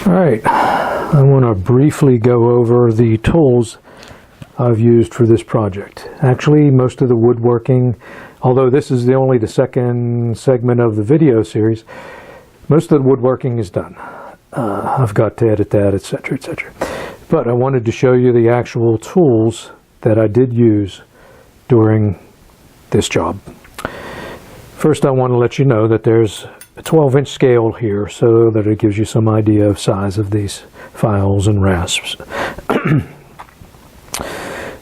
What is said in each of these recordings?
Alright, I want to briefly go over the tools I've used for this project. Actually, most of the woodworking, although this is only the second segment of the video series, most of the woodworking is done. I've got to edit that, etc., etc. But I wanted to show you the actual tools that I did use during this job. First, I want to let you know that there's a 12-inch scale here so that it gives you some idea of size of these files and rasps.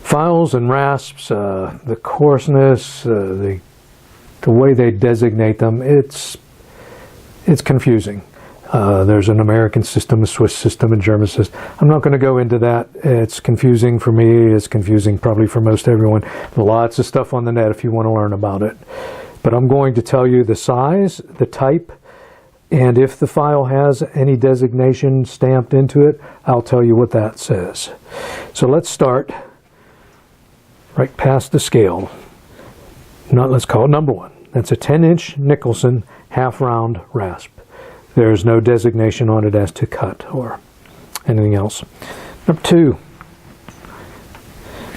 Files and rasps, the coarseness, the way they designate them, it's confusing. There's an American system, a Swiss system, a German system. I'm not going to go into that. It's confusing for me. It's confusing probably for most everyone. Lots of stuff on the net if you want to learn about it. But I'm going to tell you the size, the type, and if the file has any designation stamped into it, I'll tell you what that says. So let's start right past the scale. Let's call it number 1. That's a 10-inch Nicholson half-round rasp. There's no designation on it as to cut or anything else. Number 2.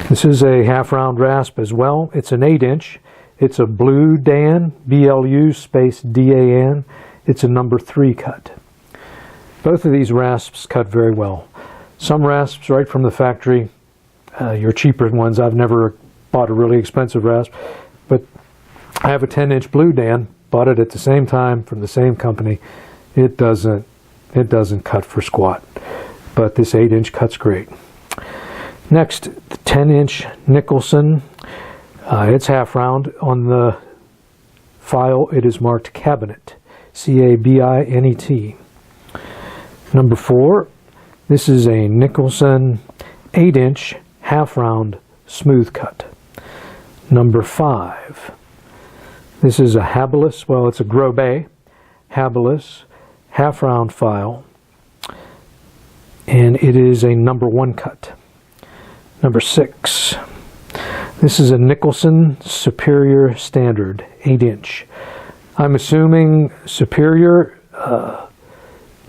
This is a half-round rasp as well. It's an 8-inch. It's a blue Dan, BLU space DAN. It's a number 3 cut. Both of these rasps cut very well. Some rasps right from the factory, your cheaper ones, I've never bought a really expensive rasp, but I have a 10-inch blue Dan, bought it at the same time from the same company. It doesn't cut for squat, but this 8-inch cuts great. Next, the 10-inch Nicholson. It's half round. On the file, it is marked cabinet, C-A-B-I-N-E-T. Number 4, this is a Nicholson 8-inch half round smooth cut. Number 5, this is a Habilis, well, it's a Grobet Habilis half round file, and it is a number 1 cut. Number 6, this is a Nicholson Superior Standard 8-inch. I'm assuming Superior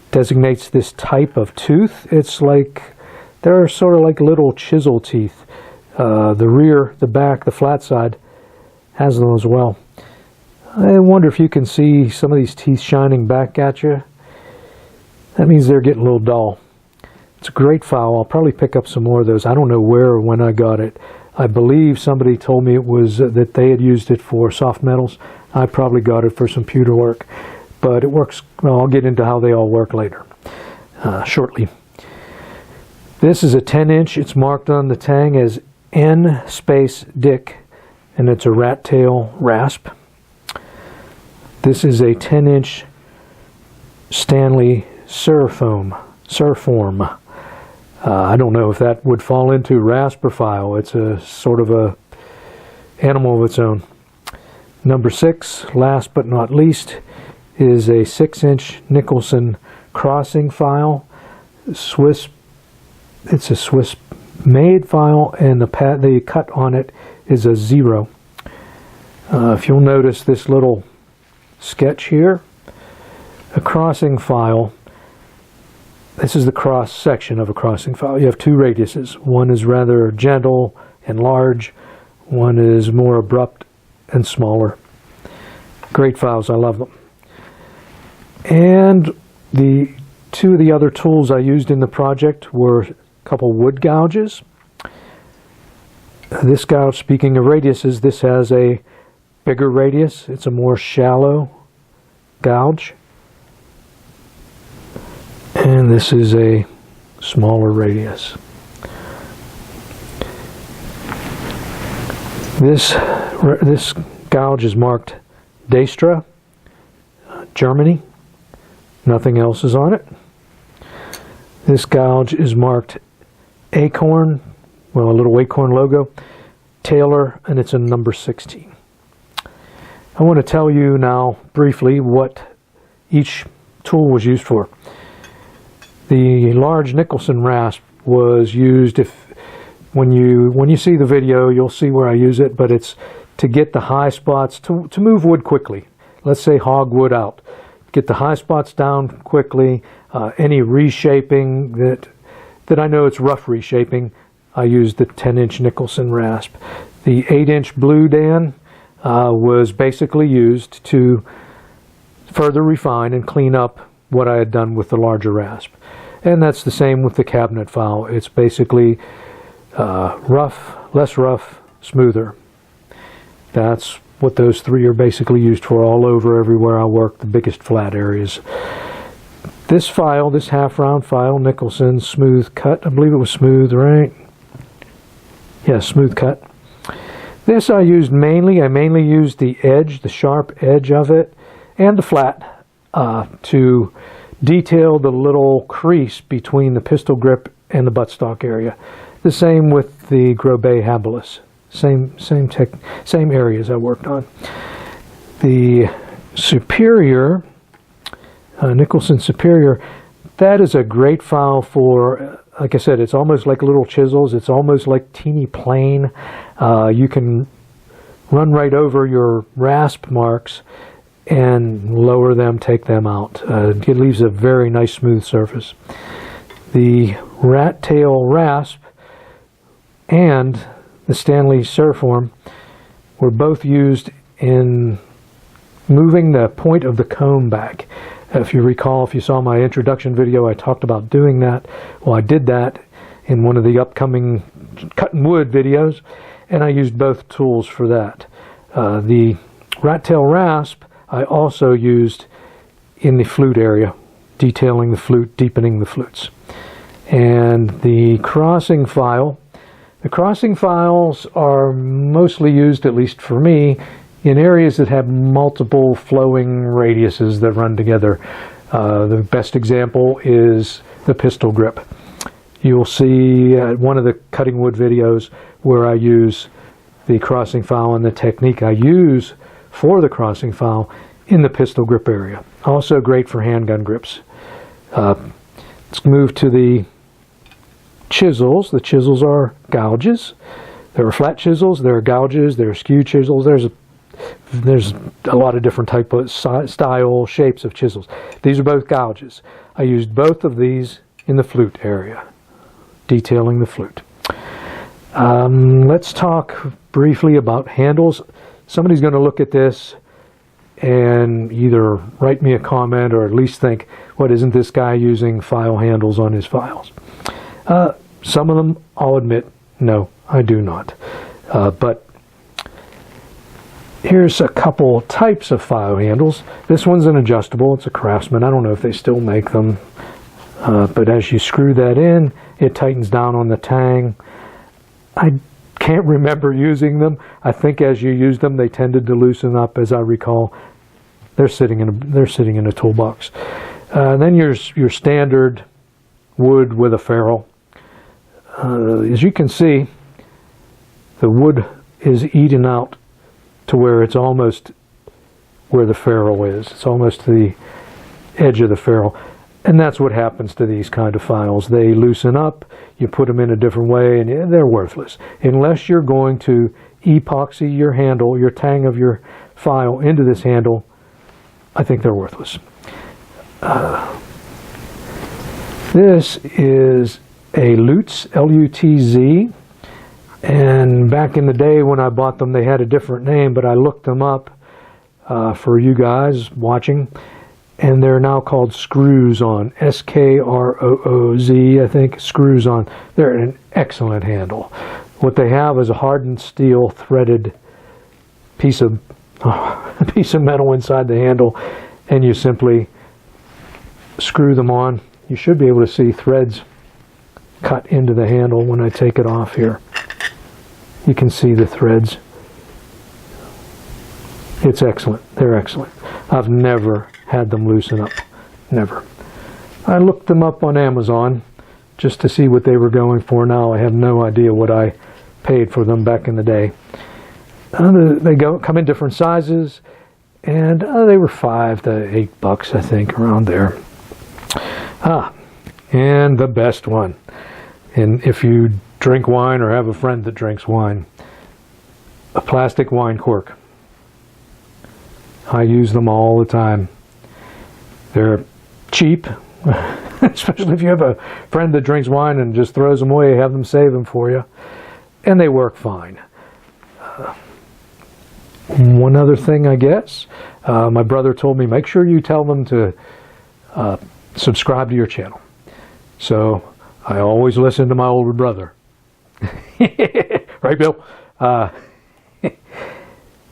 designates this type of tooth. It's like, they're sort of like little chisel teeth. The rear, the back, the flat side has them as well. I wonder if you can see some of these teeth shining back at you. That means they're getting a little dull. It's a great file. I'll probably pick up some more of those. I don't know where or when I got it. I believe somebody told me it was that they had used it for soft metals. I probably got it for some pewter work. But it works, well, I'll get into how they all work later, shortly. This is a 10-inch. It's marked on the tang as N space Dick, and it's a rat tail rasp. This is a 10-inch Stanley Surform. I don't know if that would fall into rasp or file. It's a sort of a animal of its own. Number 6, last but not least, is a 6-inch Nicholson crossing file. Swiss. It's a Swiss-made file, and the cut on it is a 0. If you'll notice this little sketch here, a crossing file. This is the cross section of a crossing file. You have 2 radiuses. One is rather gentle and large. One is more abrupt and smaller. Great files. I love them. And the 2 of the other tools I used in the project were a couple wood gouges. This gouge, speaking of radiuses, this has a bigger radius. It's a more shallow gouge. And this is a smaller radius. This gouge is marked Daystra, Germany. Nothing else is on it. This gouge is marked Acorn, well, a little Acorn logo, Taylor, and it's a number 16. I want to tell you now briefly what each tool was used for. The large Nicholson rasp was used, when you see the video, you'll see where I use it, but it's to get the high spots, to move wood quickly. Let's say hog wood out. get the high spots down quickly. Any reshaping that I know it's rough reshaping, I used the 10-inch Nicholson rasp. The 8-inch Blue Dan was basically used to further refine and clean up what I had done with the larger rasp. And that's the same with the cabinet file. It's basically rough, less rough, smoother. That's what those three are basically used for all over, everywhere I work, the biggest flat areas. This file, this half-round file, Nicholson smooth cut, I believe it was smooth, right? Yeah, smooth cut. This I mainly used the edge, the sharp edge of it, and the flat to detail the little crease between the pistol grip and the buttstock area. The same with the Grobet habilis. Same areas I worked on. The Superior, Nicholson Superior, that is a great file for, like I said, it's almost like little chisels. It's almost like teeny plane. You can run right over your rasp marks and lower them, take them out. It leaves a very nice smooth surface. The Rat Tail Rasp and the Stanley Surform were both used in moving the point of the comb back. If you recall, if you saw my introduction video, I talked about doing that. Well, I did that in one of the upcoming cutting wood videos, and I used both tools for that. The Rat Tail Rasp I also used in the flute area, detailing the flute, deepening the flutes. And the crossing file, the crossing files are mostly used, at least for me, in areas that have multiple flowing radiuses that run together. The best example is the pistol grip. You'll see one of the cutting wood videos where I use the crossing file and the technique I use for the crossing file in the pistol grip area. Also great for handgun grips. Let's move to the chisels. The chisels are gouges. There are flat chisels, there are gouges, there are skew chisels. There's a lot of different type of style, shapes of chisels. These are both gouges. I used both of these in the flute area, detailing the flute. Let's talk briefly about handles. Somebody's going to look at this and either write me a comment or at least think, what, isn't this guy using file handles on his files? Some of them, I'll admit, no, I do not. But here's a couple types of file handles. This one's an adjustable. It's a Craftsman. I don't know if they still make them. But as you screw that in, it tightens down on the tang. I can't remember using them. I think as you use them, they tended to loosen up, as I recall. They're sitting in a toolbox. Then your standard wood with a ferrule. As you can see, the wood is eaten out to where it's almost where the ferrule is. It's almost the edge of the ferrule. And that's what happens to these kind of files. They loosen up, you put them in a different way, and they're worthless. Unless you're going to epoxy your handle, your tang of your file into this handle, I think they're worthless. This is a Lutz, L-U-T-Z, and back in the day when I bought them, they had a different name, but I looked them up for you guys watching, and they're now called Screws-On, S-K-R-O-O-Z, I think, Screws-On. They're an excellent handle. What they have is a hardened steel threaded piece of metal inside the handle, and you simply screw them on. You should be able to see threads cut into the handle when I take it off here. You can see the threads. It's excellent. They're excellent. I've never had them loosen up. Never. I looked them up on Amazon just to see what they were going for. Now I have no idea what I paid for them back in the day. They come in different sizes, and they were $5 to $8, I think, around there. And the best one. And if you drink wine or have a friend that drinks wine, a plastic wine cork. I use them all the time. They're cheap, especially if you have a friend that drinks wine and just throws them away, have them save them for you. And they work fine. One other thing, I guess, my brother told me, make sure you tell them to subscribe to your channel. So I always listen to my older brother. Right, Bill?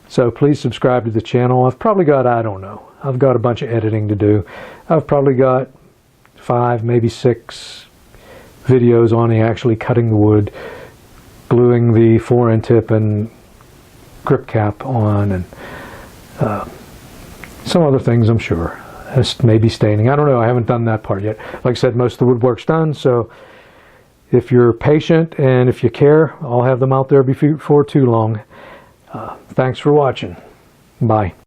So please subscribe to the channel. I've probably got, I don't know, I've got a bunch of editing to do. I've probably got 5, maybe 6 videos on me actually cutting the wood, gluing the 4-end tip and grip cap on, and some other things, I'm sure. Maybe staining. I don't know. I haven't done that part yet. Like I said, most of the woodwork's done, so if you're patient and if you care, I'll have them out there before too long. Thanks for watching. Bye.